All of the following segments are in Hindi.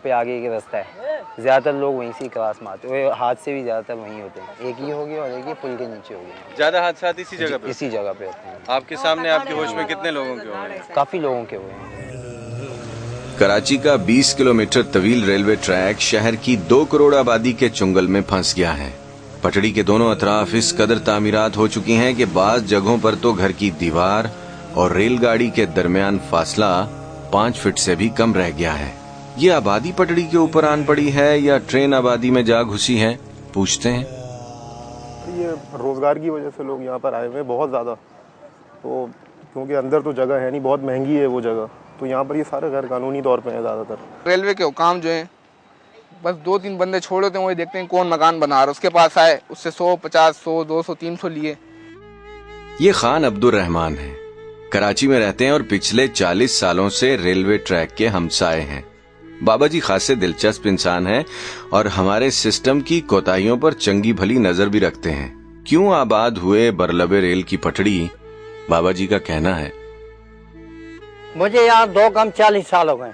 पे आगे का रास्ता है, ज़्यादातर लोग वहीं से क्रॉस मारते हैं, हादसे भी ज़्यादातर वहीं होते हैं। एक ही हो गया और एक ही पुल के नीचे हो गया। ज़्यादा हादसा इसी जगह पे? इसी जगह पे होते हैं। आपके सामने आपके होश में कितने लोगों के हुए हैं? काफ़ी लोगों के हुए हैं। कराची का 20 किलोमीटर तवील रेलवे ट्रैक शहर की 2 करोड़ आबादी के चुंगल में फंस गया है। पटड़ी के दोनों अतराफ इस कदर तामीरात हो चुकी हैं कि बाज जगहों पर तो घर की दीवार और रेलगाड़ी के दरमियान फासला 5 फीट से भी कम रह गया है। ये आबादी पटड़ी के ऊपर आन पड़ी है या ट्रेन आबादी में जा घुसी है, पूछते हैं। ये रोजगार की वजह से लोग यहाँ पर आए हुए हैं बहुत ज़्यादा, तो क्योंकि अंदर तो जगह है नहीं, बहुत महंगी है वो जगह, तो यहाँ पर ये सारे गैर कानूनी तौर पे हैं ज़्यादातर। रेलवे के हुकाम जो हैं बस 2-3 बंदे छोड़ देते हैं, वही देखते हैं कौन मकान बना रहा है, उसके पास आए उससे 100, 50, 100, 200, 300 लिए। ये खान अब्दुल रहमान है, कराची में रहते हैं और पिछले 40 सालों से रेलवे ट्रैक के हमसाए हैं। बाबा जी खासे दिलचस्प इंसान हैं और हमारे सिस्टम की कोताहियों पर चंगी भली नजर भी रखते हैं। क्यों आबाद हुए बरलबे रेल की पटड़ी, बाबा जी का कहना है। मुझे यहाँ 2 कम 40 साल हो गए।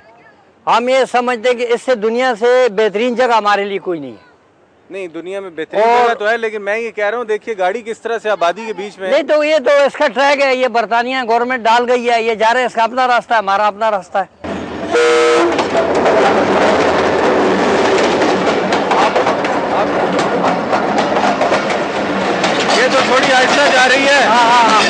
हम ये समझते हैं कि इससे दुनिया से बेहतरीन जगह हमारे लिए कोई नहीं है। नहीं, दुनिया में बेहतरीन जगह तो है, लेकिन मैं ये कह रहा हूँ, देखिए गाड़ी किस तरह से आबादी के बीच में। नहीं तो ये तो इसका ट्रैक है, ये बरतानिया गवर्नमेंट डाल गई है, ये जा रहे हैं, इसका अपना रास्ता है, हमारा अपना रास्ता है। ये तो थोड़ी आहिस्ता जा रही है। हाँ।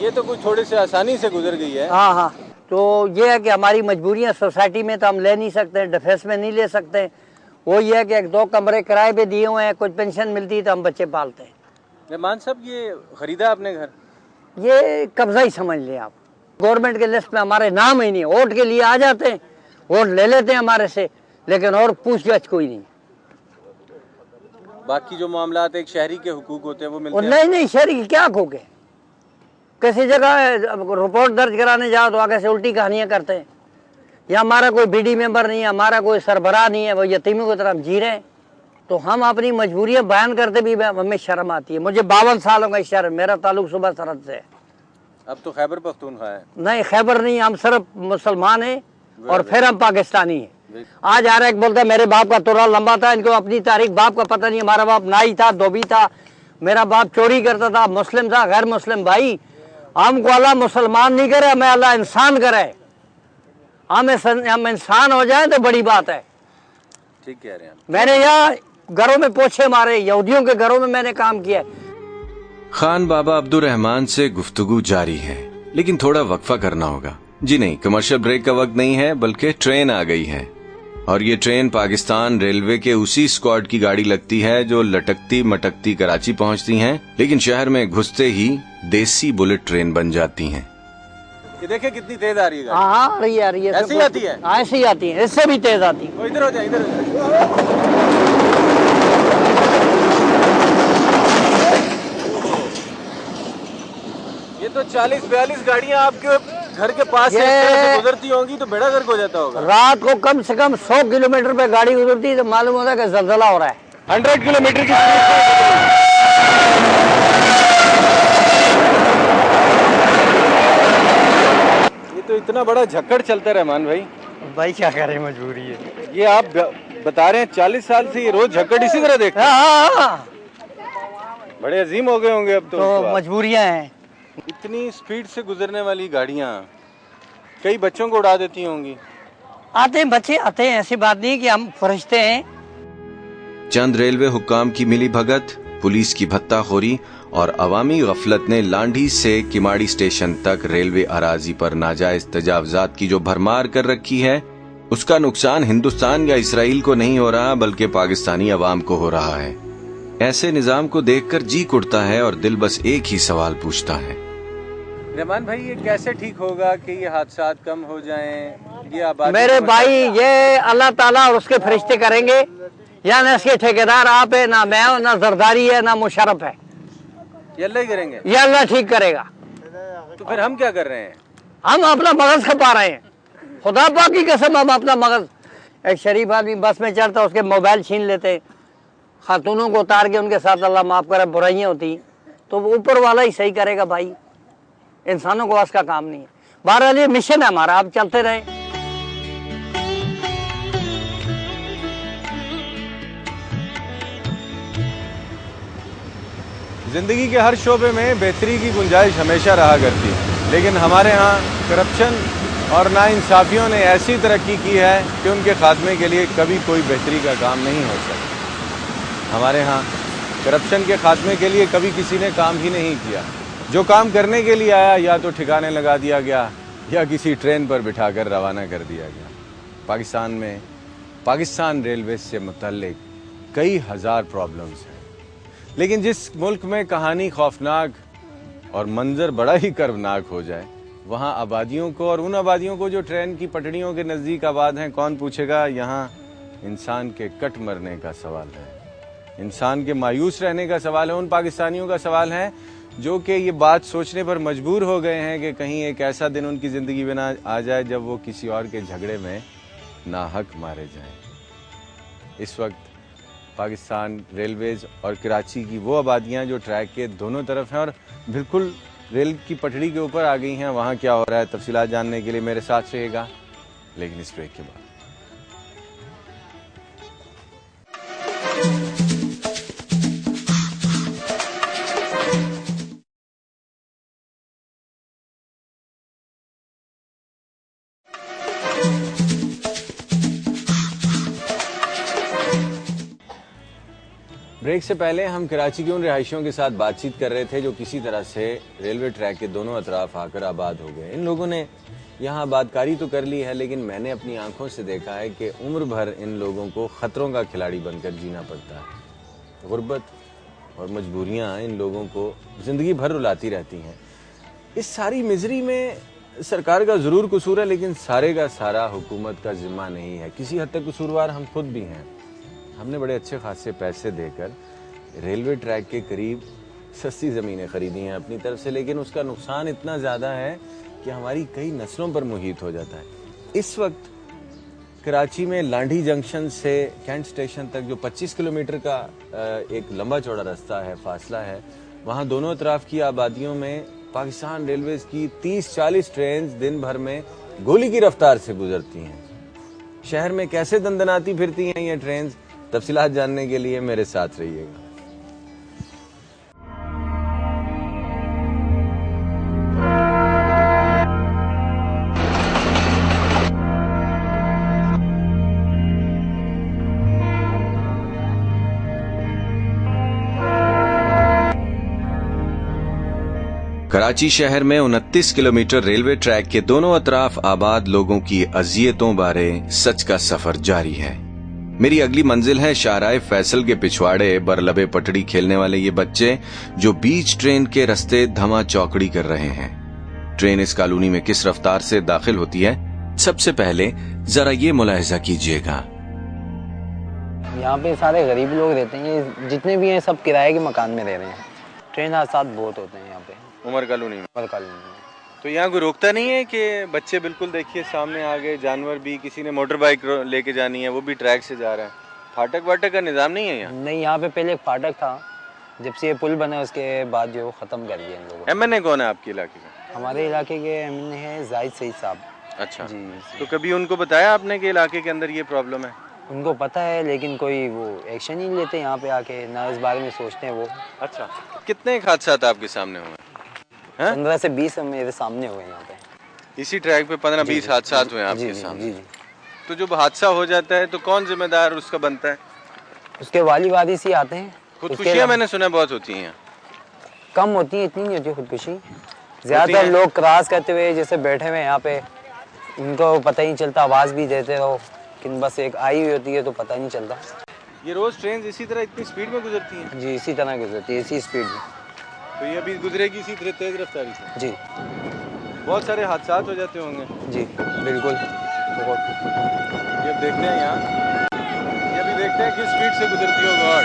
ये तो कुछ थोड़े से आसानी से गुजर गई है। हाँ। तो ये है कि हमारी मजबूरियाँ सोसाइटी में तो हम ले नहीं सकते, डिफेंस में नहीं ले सकते। वो ये है कि 1-2 कमरे किराए पे दिए हुए हैं, कुछ पेंशन मिलती है तो हम बच्चे पालते हैं। रहमान साहब, ये खरीदा आपने घर? ये कब्जा ही समझ लें आप। गवर्नमेंट के लिस्ट में हमारे नाम ही नहीं, वोट के लिए आ जाते हैं, वोट ले लेते हैं हमारे से, लेकिन और पूछ-गछ कोई नहीं। बाकी जो मामलात एक शहरी के हुकूक होते हैं वो मिलते हैं? नहीं, शहरी की क्या हकूक है। किसी जगह रिपोर्ट दर्ज कराने जाओ तो आगे से उल्टी कहानियां करते हैं। या हमारा कोई बीडी मेंबर नहीं है, हमारा कोई सरबराह नहीं है, वो यतीमों की तरफ जी रहे हैं। तो हम अपनी मजबूरियां बयान करते भी हमें शर्म आती है। मुझे 52 साल हो गए शहर, मेरा ताल्लुक सुबह सरहद से है। अब तो खैबर पख्तूनख्वा है। नहीं, खैबर नहीं, हम सिर्फ मुसलमान हैं और फिर हम पाकिस्तानी हैं। आज आ रहा है बोलता है मेरे बाप का तुरा लंबा था, इनको अपनी तारीख बाप का पता नहीं। हमारा बाप नाई था, धोबी था, मेरा बाप चोरी करता था, मुस्लिम था, गैर मुस्लिम। भाई हमको अल्लाह मुसलमान नहीं करे, हमें अल्लाह इंसान करे। हम इंसान हो जाए तो बड़ी बात है। ठीक कह रहे हैं। मैंने यहाँ घरों में पोछे मारे, यहूदियों के घरों में मैंने काम किया। खान बाबा अब्दुल रहमान से गुफ्तगू जारी है, लेकिन थोड़ा वक्फा करना होगा। जी नहीं, कमर्शियल ब्रेक का वक्त नहीं है, बल्कि ट्रेन आ गई है। और ये ट्रेन पाकिस्तान रेलवे के उसी स्क्वाड की गाड़ी लगती है जो लटकती मटकती कराची पहुंचती हैं, लेकिन शहर में घुसते ही देसी बुलेट ट्रेन बन जाती हैं। ये देखिए कितनी तेज आ रही है। हाँ, आ रही है। ऐसी आती है? ऐसी ही आती है, इससे भी तेज आती है। इधर हो जाए, इधर। ये तो 40-42 गाड़ियाँ आपके घर के पास से गुजरती होंगी तो बेड़ा गर्क हो जाता होगा। रात को कम से कम 100 किलोमीटर पे गाड़ी गुजरती है तो मालूम होता है कि जलजला हो रहा है। 100 किलोमीटर की ये तो इतना बड़ा झक्कड़ चलता है रहमान भाई। भाई क्या करें, मजबूरी है। ये आप बता रहे हैं 40 साल से ये रोज झक्कड़ इसी तरह देखते हैं? हाँ। बड़े अजीम हो गए होंगे अब तो मजबूरियां हैं। इतनी स्पीड से गुजरने वाली गाड़ियाँ कई बच्चों को उड़ा देती होंगी। आते हैं बच्चे, आते हैं, ऐसी बात नहीं कि हम फरिश्ते हैं। चंद रेलवे हुक्काम की मिली भगत, पुलिस की भत्ताखोरी और अवामी गफलत ने लांढी से किमाड़ी स्टेशन तक रेलवे अराजी पर नाजायज तजावजात की जो भरमार कर रखी है, उसका नुकसान हिंदुस्तान या इसराइल को नहीं हो रहा बल्कि पाकिस्तानी अवाम को हो रहा है। ऐसे निजाम को देखकर जी कुड़ता है और दिल बस एक ही सवाल पूछता है, रहमान भाई ये कैसे ठीक होगा कि ये हादसात कम हो जाएं? ये आबादी मेरे भाई ये अल्लाह ताला और उसके फरिश्ते करेंगे, या न इसके ठेकेदार आप है, ना मैं हूं, ना जरदारी है, ना मुशर्रफ है। ये अल्लाह ही करेंगे? ये अल्लाह ठीक करेगा। तो फिर हम क्या कर रहे हैं? हम अपना मगज खपा रहे हैं, खुदा पाक की कसम। हम अपना मगज, एक शरीफ आदमी बस में चढ़ता उसके मोबाइल छीन लेते, खातूनों को उतार के उनके साथ अल्लाह माफ करे बुराइयां होती, तो ऊपर वाला ही सही करेगा भाई। इंसानों को उसका काम नहीं है। बहरहाल ये मिशन है हमारा, अब चलते रहे। जिंदगी के हर शोबे में बेहतरी की गुंजाइश हमेशा रहा करती है, लेकिन हमारे यहाँ करप्शन और नाइंसाफियों ने ऐसी तरक्की की है कि उनके खात्मे के लिए कभी कोई बेहतरी का काम नहीं हो सकता। हमारे यहाँ करप्शन के खात्मे के लिए कभी किसी ने काम ही नहीं किया। जो काम करने के लिए आया या तो ठिकाने लगा दिया गया या किसी ट्रेन पर बिठाकर रवाना कर दिया गया। पाकिस्तान में पाकिस्तान रेलवे से मुतल्लिक कई हज़ार प्रॉब्लम्स हैं, लेकिन जिस मुल्क में कहानी खौफनाक और मंजर बड़ा ही कर्वनाक हो जाए, वहाँ आबादियों को और उन आबादियों को जो ट्रेन की पटरियों के नज़दीक आबाद हैं, कौन पूछेगा। यहाँ इंसान के कट मरने का सवाल है, इंसान के मायूस रहने का सवाल है। उन पाकिस्तानियों का सवाल है जो कि ये बात सोचने पर मजबूर हो गए हैं कि कहीं एक ऐसा दिन उनकी ज़िंदगी में ना आ जाए जब वो किसी और के झगड़े में नाहक मारे जाएं। इस वक्त पाकिस्तान रेलवेज और कराची की वो आबादियां जो ट्रैक के दोनों तरफ हैं और बिल्कुल रेल की पटड़ी के ऊपर आ गई हैं, वहाँ क्या हो रहा है तफसीलात जानने के लिए मेरे साथ रहेगा, लेकिन इस ब्रेक के बाद। ब्रेक से पहले हम कराची के उन रिहायशियों के साथ बातचीत कर रहे थे जो किसी तरह से रेलवे ट्रैक के दोनों अतराफ आकर आबाद हो गए। इन लोगों ने यहाँ आबादकारी तो कर ली है, लेकिन मैंने अपनी आंखों से देखा है कि उम्र भर इन लोगों को ख़तरों का खिलाड़ी बनकर जीना पड़ता है। गुर्बत और मजबूरियाँ इन लोगों को ज़िंदगी भर रुलाती रहती हैं। इस सारी मिजरी में सरकार का ज़रूर कसूर है, लेकिन सारे का सारा हुकूमत का ज़िम्मा नहीं है। किसी हद तक कसूरवार हम खुद भी हैं। हमने बड़े अच्छे खासे पैसे देकर रेलवे ट्रैक के करीब सस्ती ज़मीनें खरीदी हैं अपनी तरफ से, लेकिन उसका नुकसान इतना ज़्यादा है कि हमारी कई नस्लों पर मुहित हो जाता है। इस वक्त कराची में लांडी जंक्शन से कैंट स्टेशन तक जो 25 किलोमीटर का एक लंबा चौड़ा रास्ता है, फासला है, वहाँ दोनों तरफ की आबादियों में पाकिस्तान रेलवेज़ की 30-40 ट्रेन दिन भर में गोली की रफ्तार से गुजरती हैं। शहर में कैसे दंदनाती फिरती हैं ये ट्रेन, तफसीलात जानने के लिए मेरे साथ रहिएगा। कराची शहर में 29 किलोमीटर रेलवे ट्रैक के दोनों अतराफ आबाद लोगों की अजियतों बारे सच का सफर जारी है। मेरी अगली मंजिल है शाहराह फैसल के पिछवाड़े बरलबे पटड़ी खेलने वाले ये बच्चे जो बीच ट्रेन के रास्ते धमा चौकड़ी कर रहे हैं। ट्रेन इस कॉलोनी में किस रफ्तार से दाखिल होती है, सबसे पहले जरा ये मुलाहिजा कीजिएगा। यहाँ पे सारे गरीब लोग रहते हैं, ये जितने भी हैं सब किराए के मकान में रह रहे हैं। ट्रेन हादसा बहुत होते हैं यहाँ पे उमर कॉलोनी में। उमर कॉलोनी में तो यहाँ कोई रोकता नहीं है कि बच्चे बिल्कुल देखिए सामने आ गए, जानवर भी, किसी ने मोटर बाइक लेके जानी है वो भी ट्रैक से जा रहा है। फाटक वाटक का निज़ाम नहीं है यहाँ? नहीं, यहाँ पे पहले एक फाटक था, जब से ये पुल बना उसके बाद जो ख़त्म कर दिया इन लोगों ने। MNA कौन है आपके इलाके का? हमारे इलाके के MNA है जाहिद सईद साहब। अच्छा जी। तो कभी उनको बताया आपने कि इलाके के अंदर ये प्रॉब्लम है? उनको पता है, लेकिन कोई वो एक्शन ही नहीं लेते यहाँ पे आके, ना इस बारे में सोचते हैं वो। अच्छा, कितने हादसा आपके सामने हुए? 15 से 20 मेरे सामने हुए यहाँ पे। इसी ट्रैक पे 15-20 हादसा हुए आपके सामने? जी। तो जब हादसा हो जाता है तो कौन जिम्मेदार उसका बनता है? उसके वाली वारिस ही आते हैं। खुदकुशियाँ मैंने सुना बहुत होती हैं। कम होती हैं, इतनी नहीं होती खुदकुशी। ज़्यादातर लोग क्रॉस करते हुए जैसे बैठे हुए यहाँ पे, उनको पता ही नहीं चलता, आवाज़ भी देते रहो, लेकिन बस एक आई हुई होती है तो पता नहीं चलता। ये रोज़ ट्रेन इसी तरह इतनी स्पीड में गुजरती हैं? जी, इसी तरह गुजरती है, इसी स्पीड में। तो ये अभी गुजरेगी इसी तरह तेज रफ्तारी से? जी। बहुत सारे हादसा हो जाते होंगे? जी बिल्कुल, बहुत। ये देखते हैं यहाँ, ये भी देखते हैं किस स्पीड से गुजरती हो गॉड।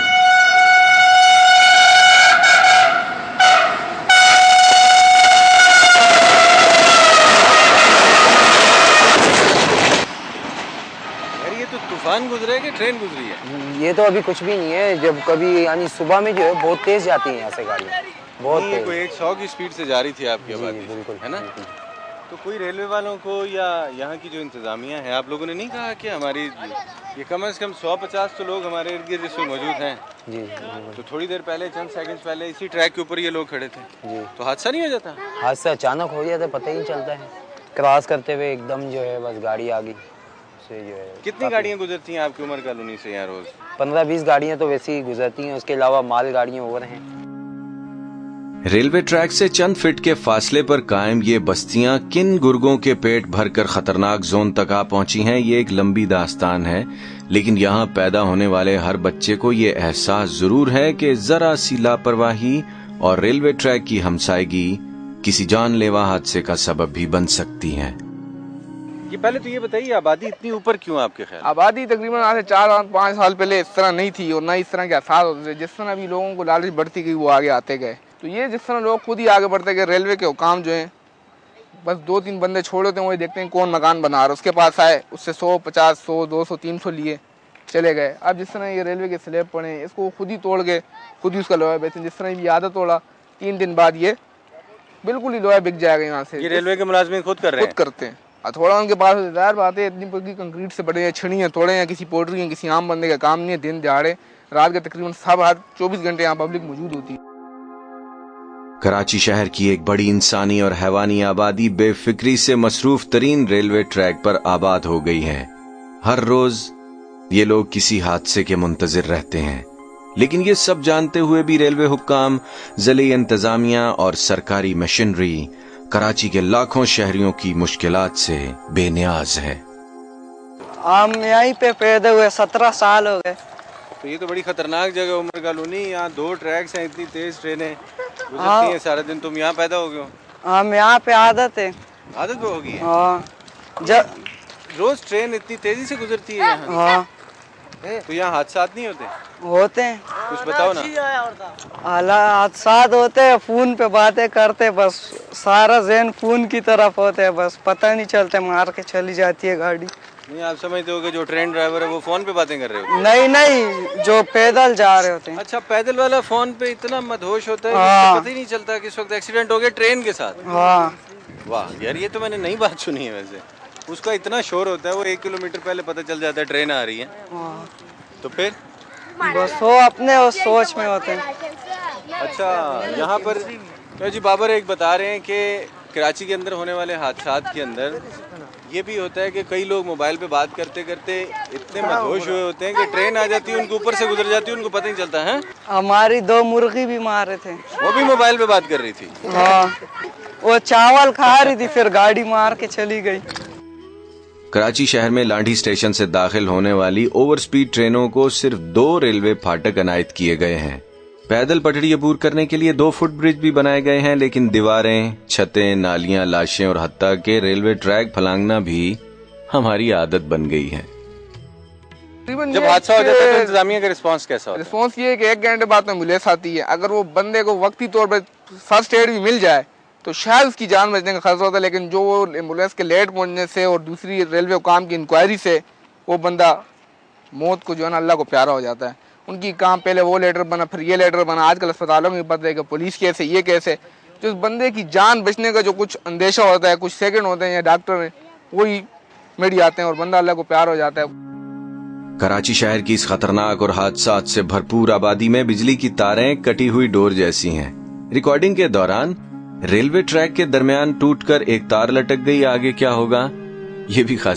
यार ये तो तूफान गुजरे है कि ट्रेन गुजरी है? ये तो अभी कुछ भी नहीं है। जब कभी यानी सुबह में जो है बहुत तेज जाती है यहाँ से गाड़ियाँ, बहुत ये तेज। कोई 100 की स्पीड से जा रही थी आपकी आबादी, बिल्कुल, है ना? तो कोई रेलवे वालों को या यहाँ की जो इंतजामिया है, आप लोगों ने नहीं कहा कि हमारी ये कम से कम 100-50 तो लोग हमारे इर्द गिर्द इसमें मौजूद हैं? जी तो थोड़ी देर पहले, चंद सेकंड्स पहले इसी ट्रैक के ऊपर ये लोग खड़े थे, जी। तो हादसा नहीं हो जाता? हादसा अचानक हो गया था, पता ही नहीं चलता है। क्रॉस करते हुए एकदम जो है बस गाड़ी आ गई, उससे जो है। कितनी गाड़ियाँ गुजरती हैं आपकी उमर कॉलोनी से यहाँ रोज? 15-20 गाड़ियाँ तो वैसे ही गुजरती हैं, उसके अलावा माल गाड़ियाँ और हैं। रेलवे ट्रैक से चंद फीट के फासले पर कायम ये बस्तियां किन गुर्गों के पेट भरकर खतरनाक जोन तक आ पहुंची हैं, ये एक लंबी दास्तान है। लेकिन यहाँ पैदा होने वाले हर बच्चे को ये एहसास जरूर है कि जरा सी लापरवाही और रेलवे ट्रैक की हमसायगी किसी जानलेवा हादसे का सबब भी बन सकती है। ये पहले तो ये बताइए, आबादी इतनी ऊपर क्यों आपके ख्याल? आबादी तकरीबन आज से 4-5 साल पहले इस तरह नहीं थी और ना इस तरह के एहसास होते थे। जिस तरह अभी लोगों को लालच बढ़ती गई वो आगे आते गए। तो ये जिस तरह लोग खुद ही आगे बढ़ते गए, रेलवे के हुकाम जो हैं बस 2-3 बंदे छोड़े थे, वही देखते हैं कौन मकान बना रहा है, उसके पास आए, उससे 100, 50, 100, 200, 300 लिए चले गए। अब जिस तरह ये रेलवे के स्लैब पड़े हैं, इसको खुद ही तोड़ के खुद ही उसका लोहा बेचें। जिस तरह ये आदत तोड़ा, 3 दिन बाद ये बिल्कुल ही लोहा बिक जाएगा यहाँ से। ये रेलवे के मुलाजमीन खुद कर रहे हैं? खुद करते हैं। थोड़ा उनके पास ज़ाहिर बात है, इतनी पक्की कंक्रीट से बड़े हैं, छड़ियाँ तोड़े हैं, किसी पोल्ट्री हैं, किसी आम बंदे का काम नहीं है। दिन दिहाड़े रात के तकरीबन सब हर 24 घंटे यहाँ पब्लिक मौजूद होती है। कराची शहर की एक बड़ी इंसानी और हैवानी आबादी बेफिक्री से मसरूफ तरीन रेलवे ट्रैक पर आबाद हो गई है। हर रोज ये लोग किसी हादसे के मुंतजिर रहते हैं, लेकिन ये सब जानते हुए भी रेलवे हुक्काम, ज़िले इंतजामिया और सरकारी मशीनरी कराची के लाखों शहरियों की मुश्किलात से बेनियाज है। हम यहीं पे पैदा हुए, 17 साल हो गए। तो ये तो बड़ी खतरनाक जगह उमर कॉलोनी, यहाँ 2 ट्रैक्स हैं, इतनी तेज ट्रेनें गुजरती हैं सारा दिन। तुम यहाँ पैदा हो गए हो? हम यहाँ पे आदत है। आदत भी होगी है? हाँ, जब रोज ट्रेन इतनी तेजी से गुजरती है यहाँ? हाँ तो यहाँ हादसा नहीं होते? होते हैं, कुछ बताओ ना। हादसात होते हैं, फोन पे बातें करते, बस सारा ज़हन फोन की तरफ होते है, बस पता नहीं चलता, मार के चली जाती है गाड़ी। नहीं, आप समझते हो कि जो ट्रेन ड्राइवर है वो फोन पे बातें कर रहे हो? नहीं, जो पैदल जा रहे होते हैं। अच्छा, पैदल वाला फोन पे इतना मदहोश होता है कि हाँ। उसको पता ही नहीं चलता कि इस वक्त एक्सीडेंट हो गया ट्रेन के साथ। हाँ, वाह यार, ये तो मैंने नई बात सुनी है। वैसे उसका इतना शोर होता है, वो 1 किलोमीटर पहले पता चल जाता है ट्रेन आ रही है। तो फिर बस वो अपने उस सोच में होते हैं। अच्छा, यहाँ पर तो जी बाबर एक बता रहे हैं कि कराची के अंदर होने वाले हादसात के अंदर ये भी होता है कि कई लोग मोबाइल पे बात करते करते इतने मदहोश हुए होते हैं कि ट्रेन आ जाती है, उनके ऊपर से गुजर जाती है, उनको पता नहीं चलता है। हमारी 2 मुर्गी भी मारे थे। वो भी मोबाइल पे बात कर रही थी? हाँ, वो चावल खा रही थी, फिर गाड़ी मार के चली गई। कराची शहर में लांढी स्टेशन से दाखिल होने वाली ओवर स्पीड ट्रेनों को सिर्फ 2 रेलवे फाटक अनायत किए गए हैं। पैदल पटड़ी अबूर करने के लिए 2 फुट ब्रिज भी बनाए गए हैं, लेकिन दीवारें, छतें, नालियां, लाशें और हत्ता के रेलवे ट्रैक फलांगना भी हमारी आदत बन गई है। जब हादसा हो जाता है तो इंतजामिया का रिस्पांस कैसा होता है? रिस्पॉन्स ये है कि 1 घंटे बाद में एम्बुलेंस आती है। अगर वो बंदे को वक्ती तौर पर फर्स्ट एड भी मिल जाए तो शायद उसकी जान बचने का खतरा होता है, लेकिन जो वो एम्बुलेंस के लेट पहुंचने से और दूसरी रेलवे हुकाम की इंक्वायरी से वो बंदा मौत को जो है ना अल्लाह को प्यारा हो जाता है। उनकी काम पहले वो लेटर बना, फिर ये लेटर बना, आजकल अस्पतालों में पता है कि पुलिस केस है, ये केस है। जो उस बंदे की जान बचने का जो कुछ अंदेशा होता है, कुछ सेकंड होते हैं या डॉक्टर हैं, वही मीडिया आते हैं और बंदा अल्लाह को प्यार हो जाता है। कराची शहर की इस खतरनाक और हादसात से भरपूर आबादी में बिजली की तारें कटी हुई डोर जैसी हैं। रिकॉर्डिंग के दौरान रेलवे ट्रैक के दरमियान टूटकर एक तार लटक गई, आगे क्या होगा ये भी खास